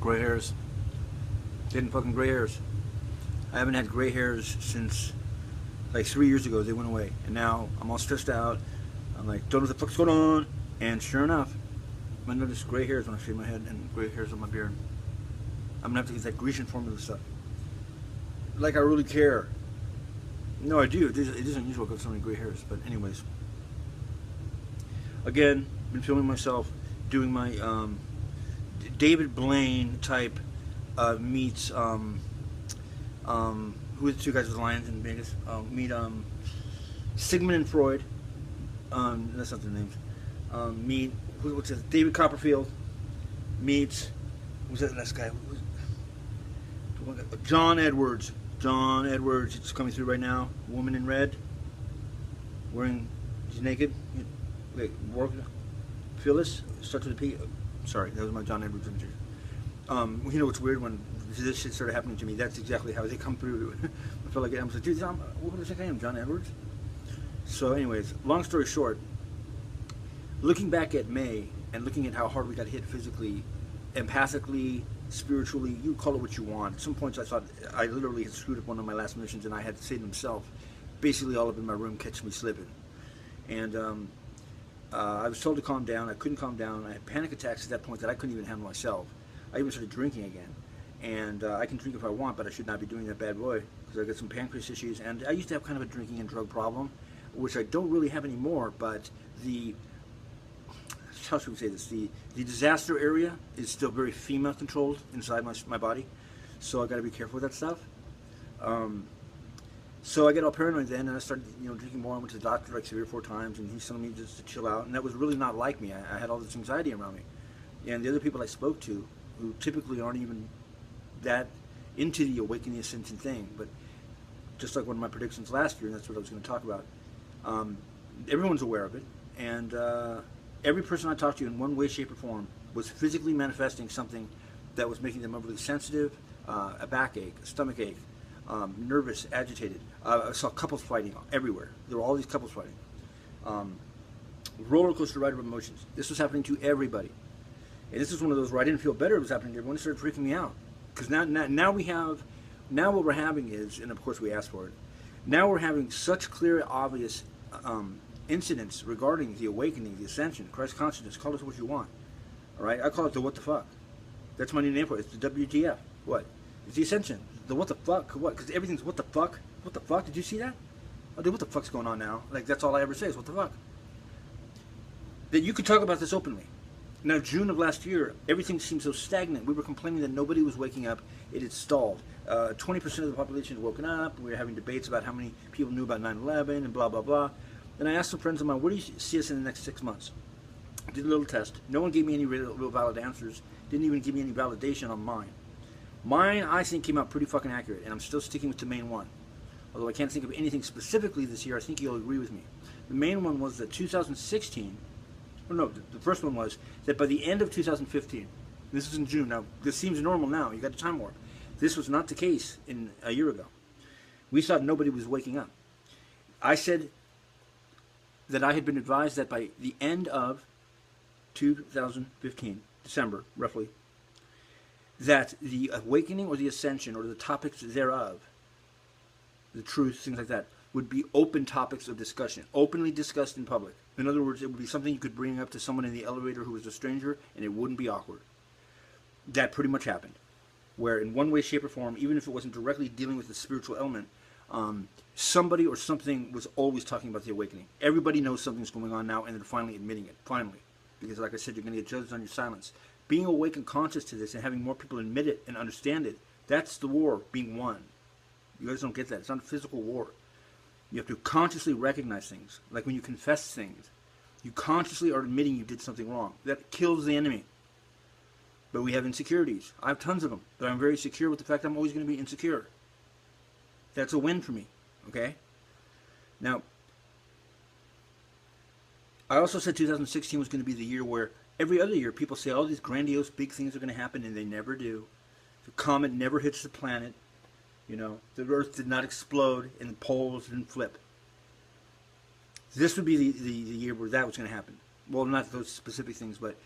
Gray hairs. Getting fucking gray hairs. I haven't had gray hairs since like 3 years ago. They went away. And now I'm all stressed out. I'm like, don't know what the fuck's going on. And sure enough, I notice gray hairs when I shave my head and gray hairs on my beard. I'm gonna have to get that Grecian formula stuff. Like I really care. No, I do. It is unusual to have so many gray hairs. But anyways. Again, been filming myself doing my David Blaine type meets who are the two guys with the lions in Vegas? Meet Sigmund and Freud. That's not their names. Meet what's it? David Copperfield meets who's that last guy? John Edwards. John Edwards. It's coming through right now. Woman in red. He's naked. Wait, Phyllis starts with a P. Sorry, that was my John Edwards imagery. You know what's weird when this shit started happening to me? That's exactly how they come through. I feel like I was like, dude, what do I think I am, John Edwards? So, anyways, long story short, looking back at May and looking at how hard we got hit physically, empathically, spiritually, you call it what you want. At some points, I thought I literally had screwed up one of my last missions, and I had Satan himself, basically all up in my room, catch me slipping. And I was told to calm down. I couldn't calm down. I had panic attacks at that point that I couldn't even handle myself. I even started drinking again. And I can drink if I want, but I should not be doing that, bad boy, because I got some pancreas issues. And I used to have kind of a drinking and drug problem, which I don't really have anymore, but how should we say this? The disaster area is still very female controlled inside my body, so I got to be careful with that stuff. So I get all paranoid then, and I started, drinking more. I went to the doctor like 3 or 4 times, and he's telling me just to chill out, and that was really not like me. I had all this anxiety around me, and the other people I spoke to, who typically aren't even that into the awakening ascension thing, but just like one of my predictions last year, and that's what I was going to talk about. Everyone's aware of it, and every person I talked to in one way, shape, or form was physically manifesting something that was making them overly sensitive, a backache, a stomach ache, nervous, agitated. I saw couples fighting everywhere. There were all these couples fighting. Roller coaster ride of emotions. This was happening to everybody. And this is one of those where I didn't feel better it was happening to everyone. It started freaking me out. Because now what we're having is, and of course we asked for it, now we're having such clear, obvious incidents regarding the awakening, the ascension, Christ consciousness, call it what you want. All right? I call it the what the fuck. That's my new name for it. It's the WTF. What? It's the ascension. The what the fuck? What? Because everything's what the fuck? What the fuck? Did you see that? Oh, dude, what the fuck's going on now? Like, that's all I ever say is what the fuck. That you could talk about this openly. Now, June of last year, everything seemed so stagnant. We were complaining that nobody was waking up. It had stalled. 20% of the population had woken up. We were having debates about how many people knew about 9/11 and blah, blah, blah. Then I asked some friends of mine, where do you see us in the next 6 months? I did a little test. No one gave me any real valid answers. Didn't even give me any validation on mine. Mine, I think, came out pretty fucking accurate, and I'm still sticking with the main one. Although I can't think of anything specifically this year, I think you'll agree with me. The main one was that 2016, the first one was that by the end of 2015, this is in June, now this seems normal now, you got the time warp. This was not the case in a year ago. We thought nobody was waking up. I said that I had been advised that by the end of 2015, December, roughly, that the awakening or the ascension or the topics thereof, the truth, things like that, would be open topics of discussion, openly discussed in public. In other words, it would be something you could bring up to someone in the elevator who was a stranger, and it wouldn't be awkward. That pretty much happened, where in one way, shape, or form, even if it wasn't directly dealing with the spiritual element, somebody or something was always talking about the awakening. Everybody knows something's going on now, and they're finally admitting it, finally. Because like I said, you're going to get judged on your silence. Being awake and conscious to this and having more people admit it and understand it, that's the war being won. You guys don't get that. It's not a physical war. You have to consciously recognize things. Like when you confess things, you consciously are admitting you did something wrong. That kills the enemy. But we have insecurities. I have tons of them. But I'm very secure with the fact I'm always going to be insecure. That's a win for me. Okay? Now, I also said 2016 was going to be the year where every other year people say all these grandiose big things are going to happen, and they never do. The comet never hits the planet. The Earth did not explode and the poles didn't flip. This would be the year where that was going to happen. Well, not those specific things, but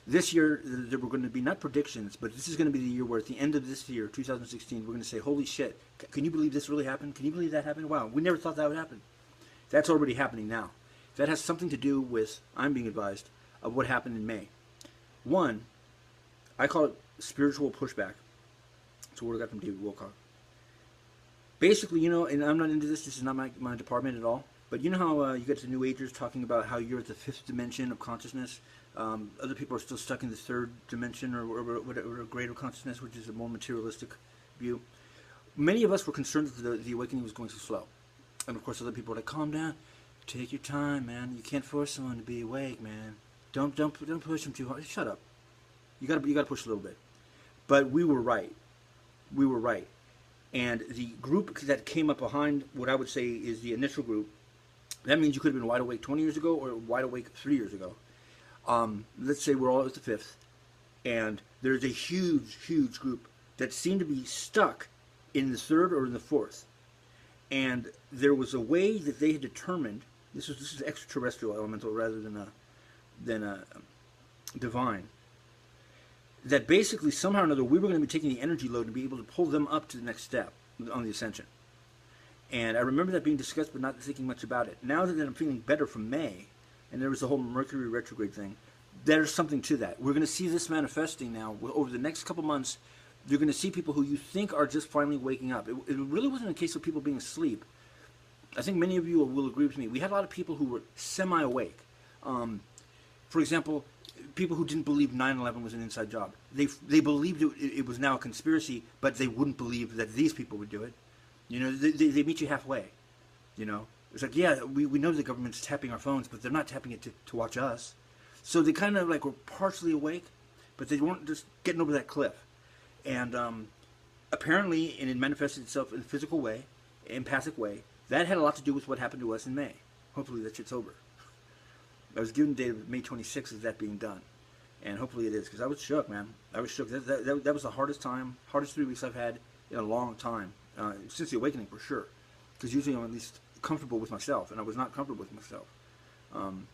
this year there were going to be not predictions, but this is going to be the year where at the end of this year, 2016, we're going to say, holy shit, can you believe this really happened? Can you believe that happened? Wow, we never thought that would happen. That's already happening now. That has something to do with, I'm being advised, of what happened in May. One, I call it spiritual pushback. That's a word I got from David Wilcock. Basically, and I'm not into this is not my department at all, but you know how you get the New Agers talking about how you're at the fifth dimension of consciousness? Other people are still stuck in the third dimension or a greater consciousness, which is a more materialistic view. Many of us were concerned that the awakening was going so slow. And of course other people were like, calm down, take your time, man. You can't force someone to be awake, man. Don't push them too hard. Shut up. You gotta push a little bit. But we were right. We were right. And the group that came up behind what I would say is the initial group, that means you could have been wide awake 20 years ago or wide awake 3 years ago. Let's say we're all at the fifth, and there's a huge, huge group that seemed to be stuck in the third or in the fourth. And there was a way that they had determined, this is extraterrestrial elemental rather than a divine, that basically somehow or another we were going to be taking the energy load to be able to pull them up to the next step on the ascension. And I remember that being discussed but not thinking much about it. Now that I'm feeling better from May, and there was the whole Mercury retrograde thing, there's something to that. We're going to see this manifesting now. Over the next couple months, you're going to see people who you think are just finally waking up. It really wasn't a case of people being asleep. I think many of you will agree with me. We had a lot of people who were semi-awake. For example, people who didn't believe 9/11 was an inside job. They believed it was now a conspiracy, but they wouldn't believe that these people would do it. They meet you halfway. It's like, yeah, we know the government's tapping our phones, but they're not tapping it to watch us. So they kind of like were partially awake, but they weren't just getting over that cliff. And apparently, and it manifested itself in a physical way, empathic way, that had a lot to do with what happened to us in May. Hopefully that shit's over. I was given the date of May 26th of that being done. And hopefully it is, because I was shook, man. I was shook. That was the hardest 3 weeks I've had in a long time, since the awakening for sure. Because usually I'm at least comfortable with myself, and I was not comfortable with myself. And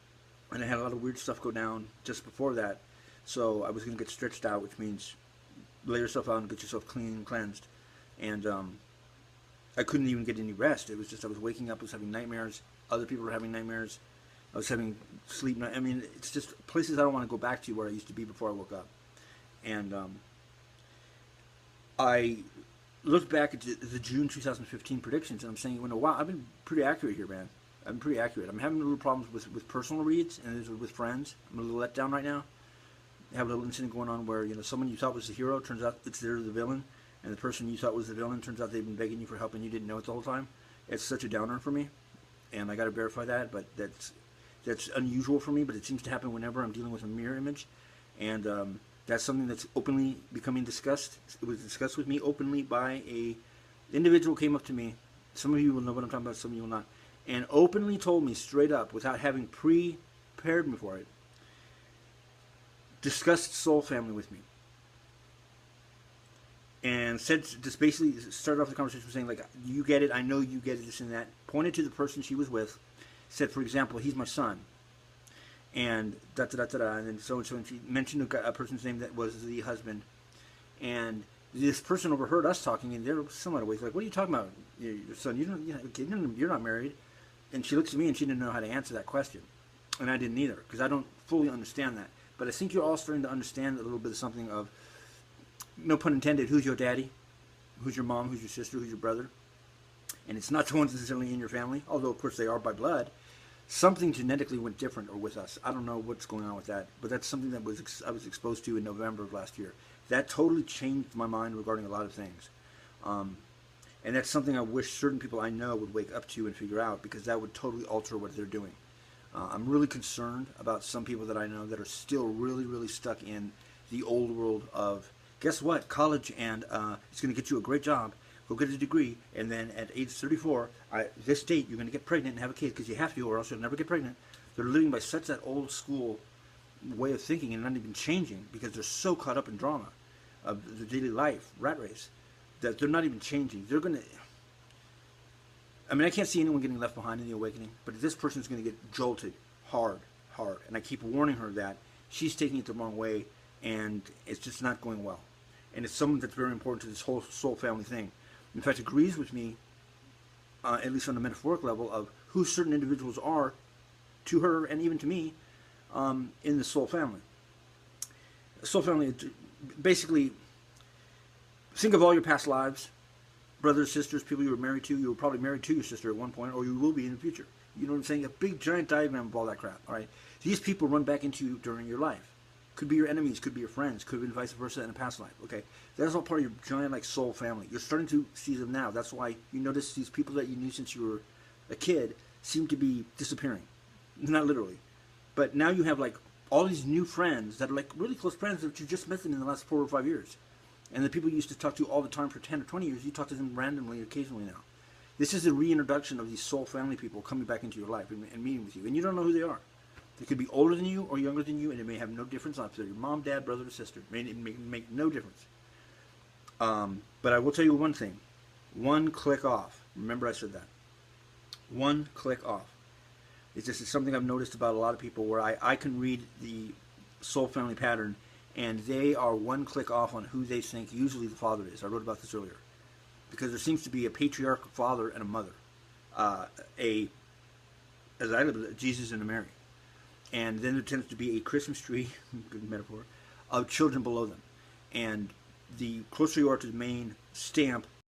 I had a lot of weird stuff go down just before that, so I was going to get stretched out, which means lay yourself out and get yourself clean and cleansed. And I couldn't even get any rest. It was just I was waking up, I was having nightmares, other people were having nightmares, I was having sleep. I mean, it's just places I don't want to go back to where I used to be before I woke up. And I looked back at the June 2015 predictions, and I'm saying, wow, I've been pretty accurate here, man. I'm pretty accurate. I'm having a little problems with personal reads and with friends. I'm a little let down right now. I have a little incident going on where someone you thought was the hero turns out they're the villain, and the person you thought was the villain turns out they've been begging you for help and you didn't know it the whole time. It's such a downer for me, and I got to verify that. But that's unusual for me. But it seems to happen whenever I'm dealing with a mirror image, and that's something that's openly becoming discussed. It was discussed with me openly by a individual came up to me. Some of you will know what I'm talking about. Some of you will not. And openly told me straight up, without having prepared me for it, discussed soul family with me. And said, just basically started off the conversation saying, like, you get it, I know you get it, this and that. Pointed to the person she was with. Said, for example, he's my son. And da-da-da-da-da. And then so-and-so. And she mentioned a person's name that was the husband. And this person overheard us talking, and they're somewhat awake. Like, what are you talking about? Your son, you're not married. And she looks at me, and she didn't know how to answer that question. And I didn't either, because I don't fully understand that. But I think you're all starting to understand a little bit of something of, no pun intended, who's your daddy? Who's your mom? Who's your sister? Who's your brother? And it's not the ones necessarily in your family, although, of course, they are by blood. Something genetically went different or with us. I don't know what's going on with that, but that's something that I was exposed to in November of last year. That totally changed my mind regarding a lot of things. And that's something I wish certain people I know would wake up to and figure out, because that would totally alter what they're doing. I'm really concerned about some people that I know that are still really, really stuck in the old world of, guess what, college, and it's going to get you a great job, go get a degree, and then at age 34, this date, you're going to get pregnant and have a kid because you have to, or else you'll never get pregnant. They're living by such that old school way of thinking and not even changing, because they're so caught up in drama of the daily life, rat race, that they're not even changing. They're going to... I mean, I can't see anyone getting left behind in the awakening, but this person's going to get jolted hard. And I keep warning her that she's taking it the wrong way, and it's just not going well. And it's someone that's very important to this whole soul family thing. In fact, agrees with me, at least on the metaphoric level, of who certain individuals are to her and even to me in the soul family. Soul family, basically, think of all your past lives, brothers, sisters, people you were married to. You were probably married to your sister at one point, or you will be in the future. You know what I'm saying? A big, giant diagram of all that crap, all right? These people run back into you during your life. Could be your enemies, could be your friends, could have been vice versa in a past life, okay? That's all part of your giant, like, soul family. You're starting to see them now. That's why you notice these people that you knew since you were a kid seem to be disappearing. Not literally. But now you have, like, all these new friends that are, like, really close friends that you just met them in the last 4 or 5 years. And the people you used to talk to all the time for 10 or 20 years, you talk to them randomly, occasionally now. This is the reintroduction of these soul family people coming back into your life and meeting with you. And you don't know who they are. They could be older than you or younger than you, and it may have no difference if they're your mom, dad, brother, or sister. It may make no difference. But I will tell you one thing. One click off. Remember I said that. One click off. It's just something I've noticed about a lot of people where I can read the soul family pattern, and they are one click off on who they think usually the father is. I wrote about this earlier. Because there seems to be a patriarchal father and a mother. As I live, Jesus and a Mary. And then there tends to be a Christmas tree, good metaphor, of children below them. And the closer you are to the main stamp